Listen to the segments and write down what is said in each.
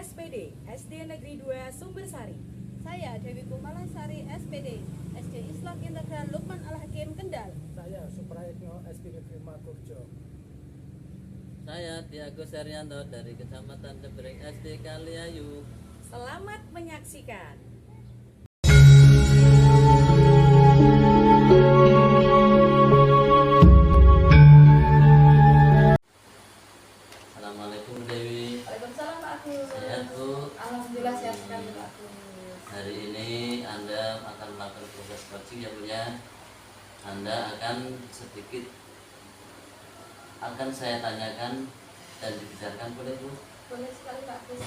SPD SD Negeri 2 Sumbersari. Saya Dewi Kumalasari SPD SD Islam Integral Lukman Al-Hakim Kendal. Saya Suprayitno SPD Maturjo. Saya Tiago Serianto dari Kecamatan Cembereng SD Kaliayu. Selamat menyaksikan. Assalamualaikum Dewi. Waalaikumsalam Pak Agus. Sehat Bu? Alhamdulillah sehat sekali Pak Agus. Hari ini Anda akan melakukan proses coaching ya Bu ya. Anda akan sedikit saya tanyakan dan dibicarakan boleh Bu? Boleh sekali Pak Agus.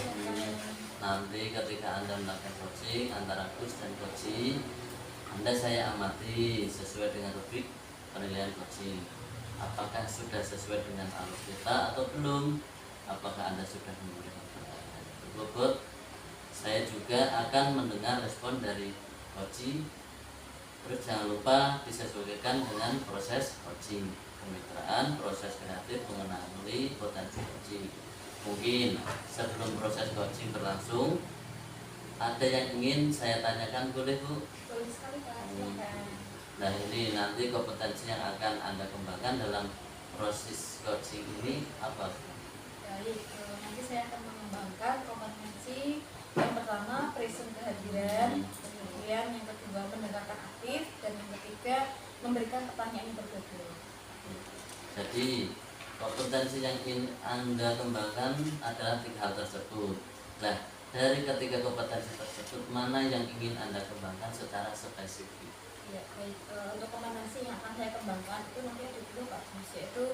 Nanti ketika Anda melakukan coaching antara coach dan coaching, saya amati sesuai dengan topik penilaian coaching. Apakah sudah sesuai dengan alur kita atau belum? Apakah Anda sudah memberikan pertanyaan berbobot? Saya juga akan mendengar respon dari coaching. Terus jangan lupa disesuaikan dengan proses coaching, kemitraan, proses kreatif mengenali potensi coaching. Mungkin sebelum proses coaching berlangsung, ada yang ingin saya tanyakan, boleh Bu? Boleh sekali Pak. Silakan. Nah ini nanti kompetensi yang akan Anda kembangkan dalam proses coaching ini apa? Baik, nanti saya akan mengembangkan kompetensi yang pertama present kehadiran, kemudian yang kedua mendengarkan aktif, dan yang ketiga memberikan pertanyaan yang berbobot. Jadi kompetensi yang ingin Anda kembangkan adalah 3 hal tersebut. Nah dari ketiga kompetensi tersebut mana yang ingin Anda kembangkan secara spesifik? Ya, baik. Untuk kompetensi yang akan saya kembangkan itu nanti ada 2 Pak, yaitu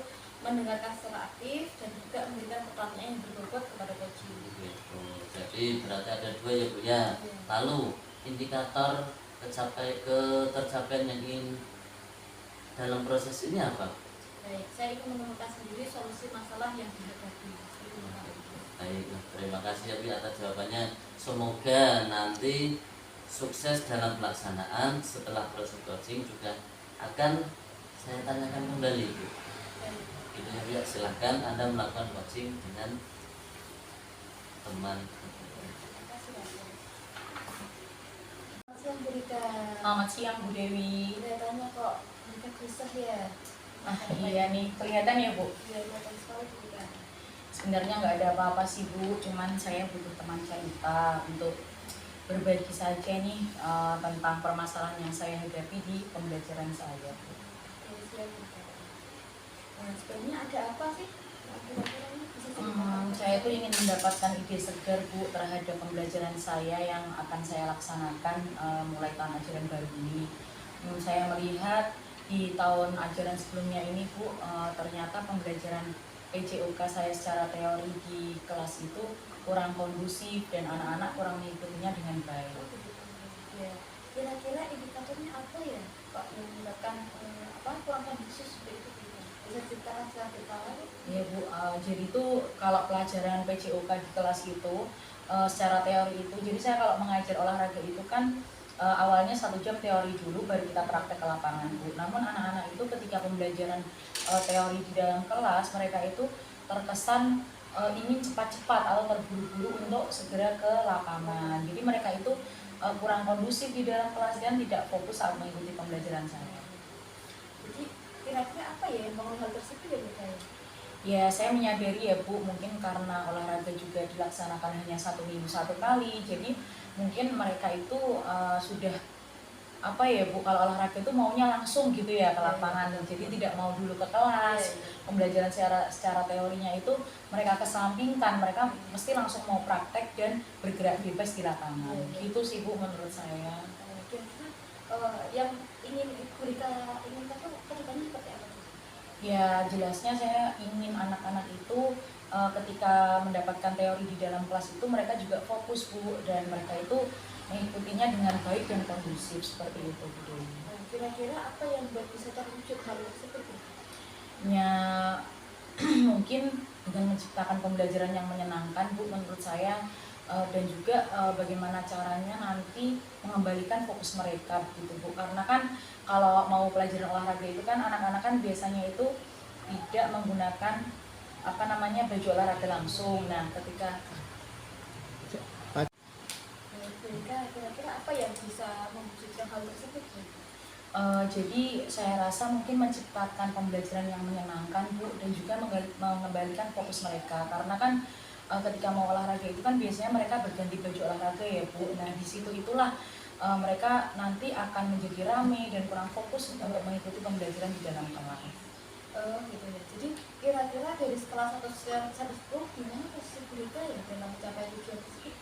mendengarkan secara aktif dan juga memberikan pertanyaan yang berbobot kepada coaching. Gitu. Jadi berarti ada 2 ya Bu ya. Lalu indikator ketercapaian yang ingin dalam proses ini apa? Baik, saya ingin menemukan sendiri solusi masalah yang dihadapi. Baik, terima kasih ya Bu atas jawabannya. Semoga nanti sukses dalam pelaksanaan. Setelah proses coaching juga akan saya tanyakan kembali Bu. Itu ya Bu, silahkan Anda melakukan coaching dengan teman. Selamat siang Bu Rika. Selamat siang Bu Dewi. Kelihatannya kok Rika susah ya. Iya nih, kelihatan ya Bu. Iya, kelihatan sekali Bu Rika. Sebenarnya nggak ada apa-apa sih Bu, cuman saya butuh teman cerita untuk berbagi saja nih tentang permasalahan yang saya hadapi di pembelajaran saya Bu. Ya, siap Bu Rika. Nah, sebenarnya ada apa sih? Kira-kira ini bisa ceritakan? Saya tuh ingin mendapatkan ide segar Bu terhadap pembelajaran saya yang akan saya laksanakan mulai tahun ajaran baru ini. Saya melihat di tahun ajaran sebelumnya ini Bu, ternyata pembelajaran PJOK saya secara teori di kelas itu kurang kondusif dan anak-anak kurang mengikutinya dengan baik. Ya, kira-kira indikatornya apa ya Pak yang menyebabkan kurang kondusif seperti itu? Bisa ceritakan secara detail? Ya Bu, jadi itu kalau pelajaran PJOK di kelas itu secara teori itu, jadi saya kalau mengajar olahraga itu kan awalnya 1 jam teori dulu baru kita praktek ke lapangan Bu. Namun anak-anak itu ketika pembelajaran teori di dalam kelas, mereka itu terkesan ingin cepat-cepat atau terburu-buru untuk segera ke lapangan. Jadi mereka itu kurang kondusif di dalam kelas dan tidak fokus saat mengikuti pembelajaran saya. Jadi kira-kira apa ya yang membangun hal tersebut ya Bu Rika? Ya, saya menyadari ya Bu, mungkin karena olahraga juga dilaksanakan hanya 1 minggu 1 kali, jadi mungkin mereka itu sudah apa ya Bu, kalau olahraga itu maunya langsung gitu ya ke lapangan, jadi tidak mau dulu ke kelas. Pembelajaran secara teorinya itu mereka kesampingkan, mereka mesti langsung mau praktek dan bergerak bebas di lapangan. Gitu sih Bu menurut saya. Kira-kira yang ingin Ibu Rika inginkan tuh kedepannya seperti apa? Ya jelasnya saya ingin anak-anak itu ketika mendapatkan teori di dalam kelas itu mereka juga fokus Bu, dan mereka itu mengikutinya dengan baik dan kondusif seperti itu Bu. Kira-kira apa yang bisa terwujud hal tersebut? Ya mungkin dengan menciptakan pembelajaran yang menyenangkan Bu menurut saya, dan juga bagaimana caranya nanti mengembalikan fokus mereka gitu Bu, karena kan kalau mau pelajaran olahraga itu kan anak-anak kan biasanya itu tidak menggunakan baju olahraga langsung. Nah ketika hal tersebut Bu? Jadi saya rasa mungkin menciptakan pembelajaran yang menyenangkan Bu, dan juga mengembalikan fokus mereka, karena kan ketika mau olahraga itu kan biasanya mereka berganti baju olahraga ya Bu. Nah di situ itulah mereka nanti akan menjadi rame dan kurang fokus untuk mengikuti pembelajaran di dalam kelas. Gitu ya. Jadi kira-kira dari skala 1 sampai 10 gimana posisi Bu Rika ya dalam mencapai tujuan tersebut?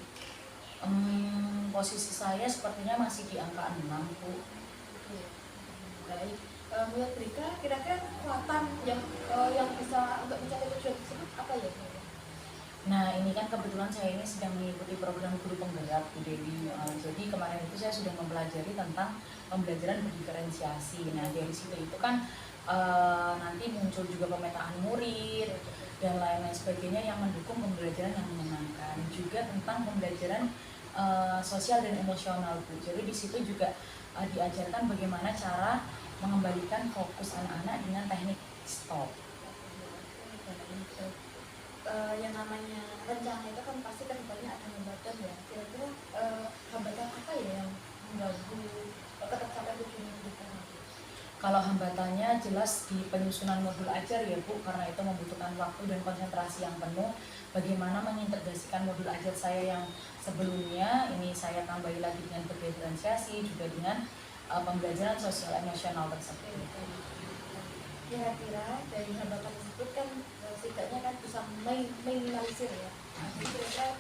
Posisi saya sepertinya masih di angka 6 Bu. Oke. Baik. Menurut Bu Rika kira-kira kekuatan yang bisa untuk mencapai tujuan tersebut apa ya Bu? Nah ini kan kebetulan saya ini sedang mengikuti program guru penggerak Bu Dewi. Jadi kemarin itu saya sudah mempelajari tentang pembelajaran berdiferensiasi. Nah dari situ itu kan nanti muncul juga pemetaan murid dan lain-lain sebagainya yang mendukung pembelajaran yang menyenangkan. Juga tentang pembelajaran sosial dan emosional Bu. Jadi di situ juga diajarkan bagaimana cara mengembalikan fokus anak-anak dengan teknik stop. Yang namanya rencana itu kan pasti kan depannya ada hambatan ya. Kira-kira hambatan apa ya yang mengganggu tercapai tujuan kita? Kalau hambatannya jelas di penyusunan modul ajar ya Bu, karena itu membutuhkan waktu dan konsentrasi yang penuh. Bagaimana mengintegrasikan modul ajar saya yang sebelumnya, ini saya tambahi lagi dengan berdiferensiasi, juga dengan pembelajaran sosial emosional tersebut. Kira-kira dari hambatan tersebut kan setidaknya kan bisa minimalisir ya. Kira-kira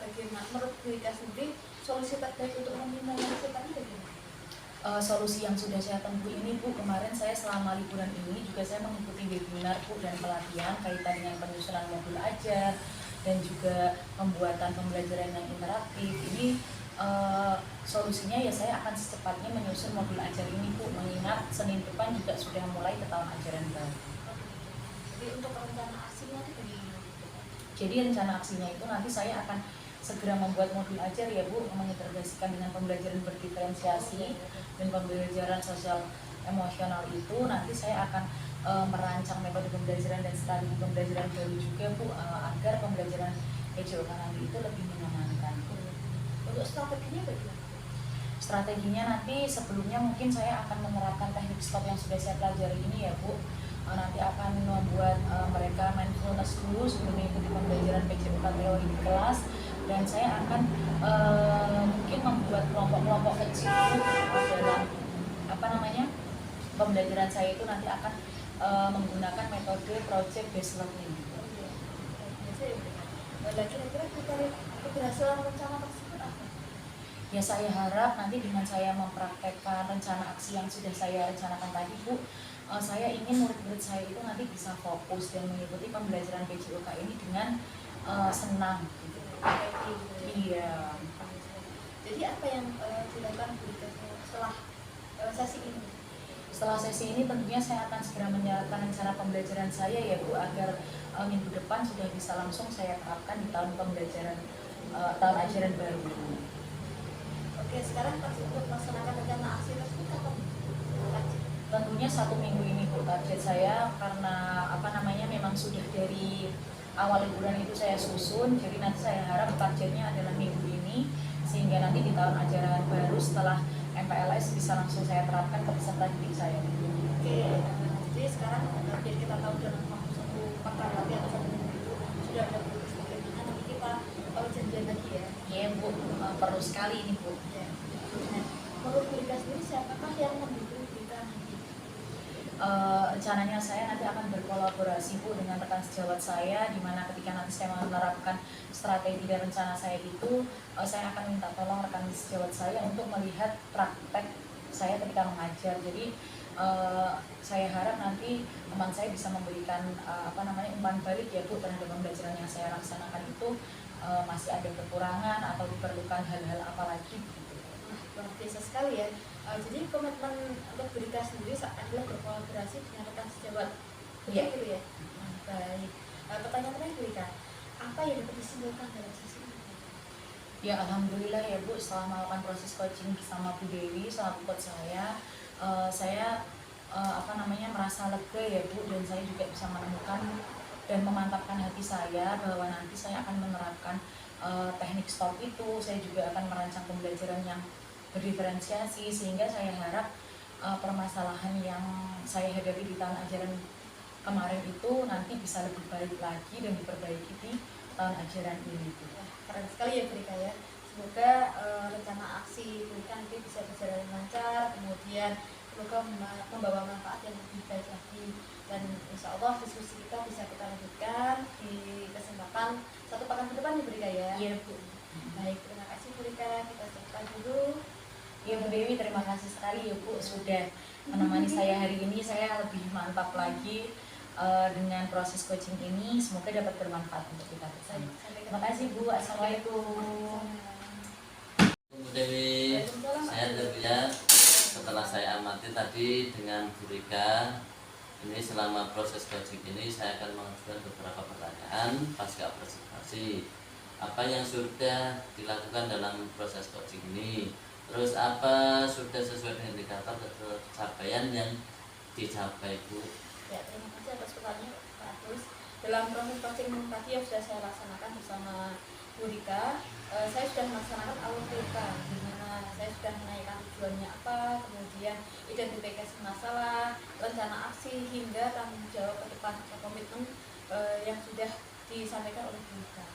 bagaimana menurut Bu Rika sendiri solusi terbaik untuk meminimalisir tadi bagaimana? Solusi yang sudah saya tempuh ini Bu, kemarin saya selama liburan ini juga saya mengikuti webinar Bu dan pelatihan kaitan dengan penyusunan modul ajar dan juga pembuatan pembelajaran yang interaktif. Ini solusinya ya saya akan secepatnya menyusun modul ajar ini Bu, mengingat Senin depan juga sudah mulai ke tahun ajaran baru. Jadi untuk rencana aksinya itu bagaimana? Jadi rencana aksinya itu nanti saya akan segera membuat modul ajar ya Bu, mengintegrasikan dengan pembelajaran berdiferensiasi dan pembelajaran sosial emosional itu. Nanti saya akan merancang metode pembelajaran dan strategi pembelajaran baru juga Bu, agar pembelajaran PJOK nanti itu lebih menyenangkan. Untuk strateginya bagaimana? Strateginya nanti sebelumnya mungkin saya akan menerapkan teknik stop yang sudah saya pelajari ini ya Bu. Nanti akan membuat mereka mindfulness dulu sebelum mengikuti pembelajaran PJOK teori di kelas, dan saya akan mungkin membuat kelompok-kelompok kecil dalam pembelajaran saya itu nanti akan menggunakan metode project based learning. Kira-kira kriteria keberhasilan rencana tersebut apa? Ya saya harap nanti dengan saya mempraktekkan rencana aksi yang sudah saya rencanakan tadi Bu, saya ingin murid-murid saya itu nanti bisa fokus dan mengikuti pembelajaran PJOK ini dengan senang gitu. Iya. Jadi apa yang dilakukan Bu Rika setelah sesi ini? Setelah sesi ini tentunya saya akan segera menjalankan rencana pembelajaran saya ya Bu, agar minggu depan sudah bisa langsung saya terapkan di tahun pembelajaran tahun ajaran baru. Oke, sekarang untuk melaksanakan rencana aksi tersebut kapan? Tentunya 1 minggu ini Bu, target saya, karena memang sudah dari awal liburan itu saya susun. Jadi nanti saya harap targetnya adalah minggu ini, sehingga nanti di tahun ajaran baru setelah MPLS bisa langsung saya terapkan ke peserta didik saya. Oke, jadi sekarang biar kita tahu dalam waktu 1 pekan lagi atau 1 minggu itu sudah ada progres bagaimana, nanti kita janjian lagi ya. Iya Bu, perlu sekali ini Bu. Ya. Nah, menurut Bu Rika sendiri siapakah yang mendukung Bu Rika nanti? Rencananya saya nanti akan berkolaborasi Bu dengan rekan sejawat saya, di mana ketika nanti saya menerapkan strategi dan rencana saya itu, saya akan minta tolong rekan sejawat saya untuk melihat praktek saya ketika mengajar. Jadi saya harap nanti teman saya bisa memberikan umpan balik ya Bu terhadap pembelajaran yang saya laksanakan itu masih ada kekurangan atau diperlukan hal-hal apa lagi gitu. Luar biasa sekali ya. Jadi komitmen untuk Bu Rika sendiri adalah berkolaborasi dengan rekan sejawat. Iya. Gitu ya. Baik. Pertanyaan terakhir Bu Rika, apa yang dapat disimpulkan dalam sesi ini? Ya alhamdulillah ya Bu, setelah melakukan proses coaching bersama Bu Dewi selaku coach saya merasa lega ya Bu, dan saya juga bisa menemukan dan memantapkan hati saya bahwa nanti saya akan menerapkan teknik stop itu. Saya juga akan merancang pembelajaran yang berdiferensiasi, sehingga saya harap permasalahan yang saya hadapi di tahun ajaran kemarin itu nanti bisa lebih baik lagi dan diperbaiki di tahun ajaran ini. Wah, keren sekali ya Bu Rika ya. Semoga rencana aksi Bu Rika nanti bisa berjalan lancar, kemudian semoga membawa manfaat yang lebih baik lagi, dan insya Allah diskusi kita bisa kita lanjutkan di kesempatan satu pekan ke depan ya Bu Rika ya. Iya Bu. Baik, terima kasih Bu Rika, kita selesai dulu. Ya Bu Dewi, terima kasih sekali ya Bu sudah menemani saya hari ini. Saya lebih mantap lagi dengan proses coaching ini. Semoga dapat bermanfaat untuk kita bersama. Terima kasih Bu. Assalamualaikum. Bu Dewi, saya terlihat setelah saya amati tadi dengan Bu Rika, ini selama proses coaching ini saya akan mengajukan beberapa pertanyaan pasca presentasi. Apa yang sudah dilakukan dalam proses coaching ini? Terus apa sudah sesuai dengan indikator capaian yang dicapai Bu? Ya, terima kasih atas pertanyaan Pak Agus. Dalam proses coaching tadi yang sudah saya laksanakan bersama Bu Rika, saya sudah melaksanakan alur PK, di mana saya sudah menanyakan tujuannya apa, kemudian identifikasi masalah, rencana aksi, hingga tanggung jawab ke depan atau komitmen yang sudah disampaikan oleh Bu Rika.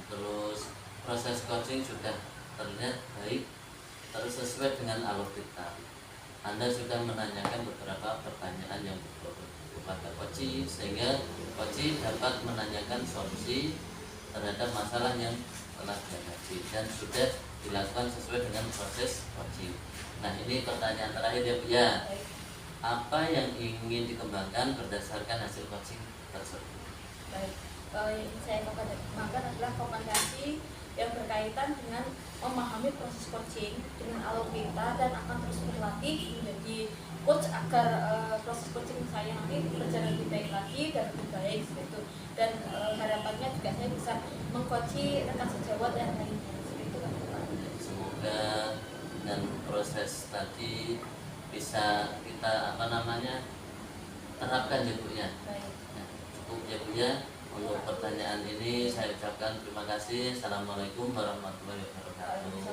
Terus proses coaching sudah terlihat baik, terus sesuai dengan alur kita. Anda sudah menanyakan beberapa pertanyaan yang berbobot kepada coach, sehingga coach dapat menanyakan solusi terhadap masalah yang telah dihadapi dan sudah dilakukan sesuai dengan proses coaching. Nah, ini pertanyaan terakhir ya Bu ya. Apa yang ingin dikembangkan berdasarkan hasil coaching tersebut? Baik, yang ingin saya kembangkan adalah komunikasi yang berkaitan dengan memahami proses coaching dengan alur kita, dan akan terus berlatih menjadi coach agar proses coaching saya nanti berjalan lebih baik lagi dan lebih baik seperti itu. Dan harapannya juga saya bisa mengcoachi rekan sejawat yang lainnya seperti itu kan Pak. Semoga dengan proses tadi bisa kita terapkan ya Bu ya. Baik. Nah, cukup ya Bu ya. Untuk pertanyaan ini saya ucapkan terima kasih. Assalamualaikum warahmatullahi wabarakatuh.